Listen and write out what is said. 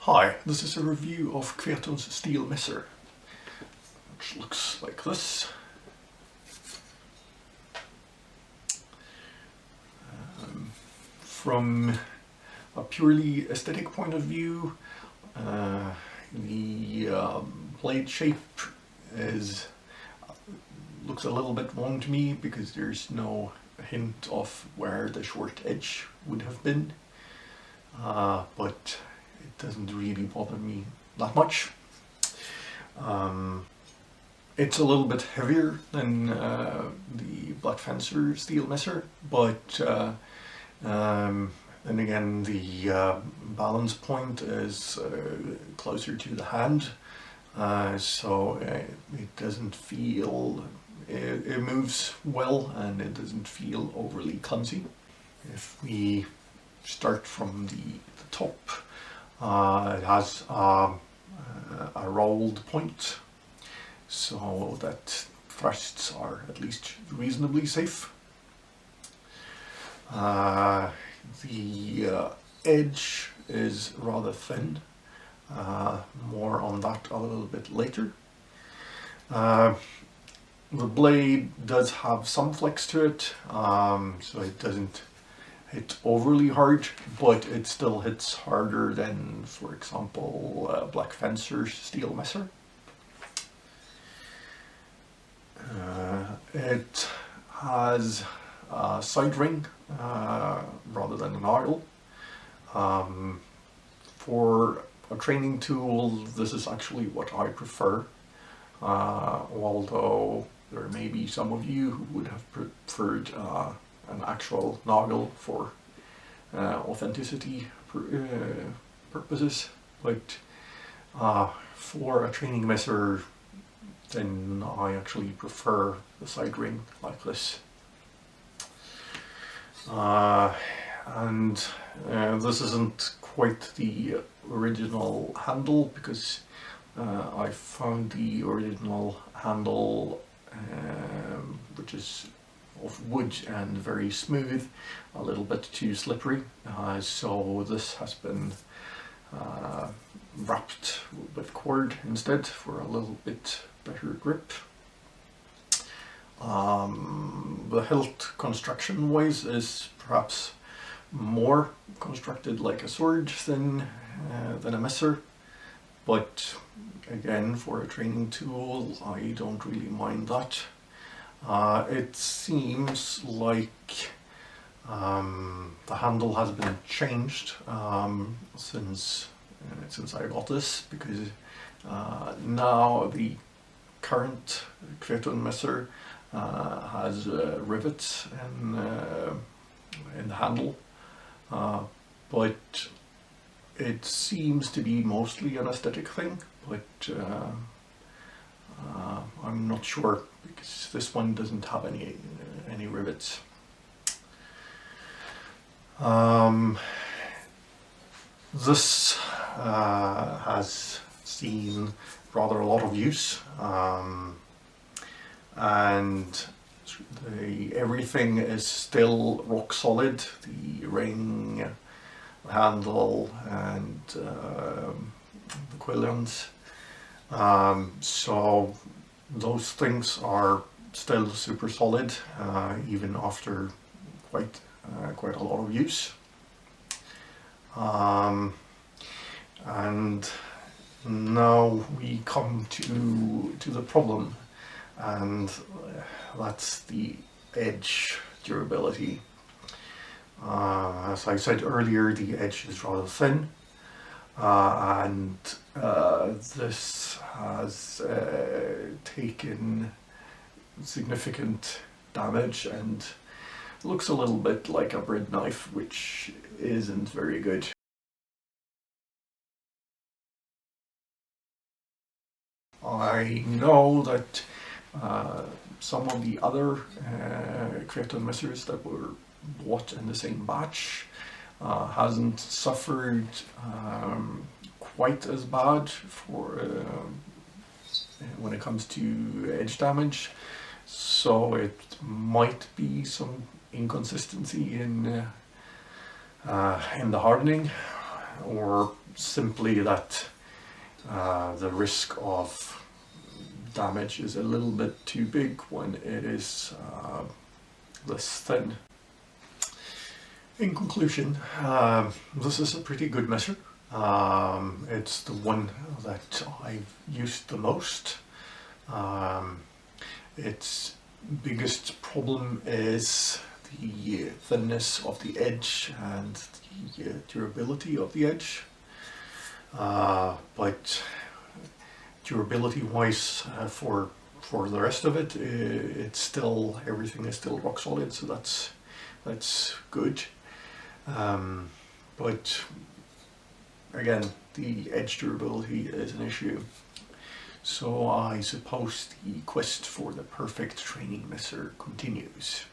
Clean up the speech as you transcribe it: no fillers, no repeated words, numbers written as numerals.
Hi, this is a review of Kvetun's steel misser, which looks like this. From a purely aesthetic point of view, the blade shape looks a little bit wrong to me because there's no hint of where the short edge would have been, but it doesn't really bother me that much. It's a little bit heavier than the Black Fencer steel misser, but then again the balance point is closer to the hand, so it doesn't feel, it moves well and it doesn't feel overly clumsy. If we start from the top, it has a rolled point, so that thrusts are at least reasonably safe. The edge is rather thin, more on that a little bit later. The blade does have some flex to it, so it doesn't hit overly hard, but it still hits harder than, for example, Black Fencer's steel misser. It has a side ring rather than a Nagel. For a training tool, this is actually what I prefer, although there may be some of you who would have preferred an actual Nagel for authenticity purposes, but for a training misser, then I actually prefer the side ring like this. And this isn't quite the original handle, because I found the original handle, which is of wood and very smooth, a little bit too slippery, so this has been wrapped with cord instead for a little bit better grip. The hilt construction wise is perhaps more constructed like a sword than a misser, but again, for a training tool I don't really mind that. It seems like the handle has been changed since I got this, because now the current Kvetun misser has rivets in the handle, but it seems to be mostly an aesthetic thing, but I'm not sure, because this one doesn't have any rivets. This has seen rather a lot of use, and everything is still rock solid. The ring, the handle, and the quillions. So those things are still super solid, even after quite a lot of use. And now we come to the problem, and that's the edge durability. As I said earlier, the edge is rather thin, and this has taken significant damage and looks a little bit like a bread knife, which isn't very good. I know that some of the other Kvetun missers that were bought in the same batch hasn't suffered quite as bad for when it comes to edge damage, so it might be some inconsistency in the hardening. or simply that the risk of damage is a little bit too big when it is less thin. In conclusion, this is a pretty good measure. It's the one that I've used the most. Its biggest problem is the thinness of the edge and the durability of the edge. But durability wise, for the rest of it, it's still, everything is still rock solid, so that's good. But again, the edge durability is an issue. So I suppose the quest for the perfect training messer continues.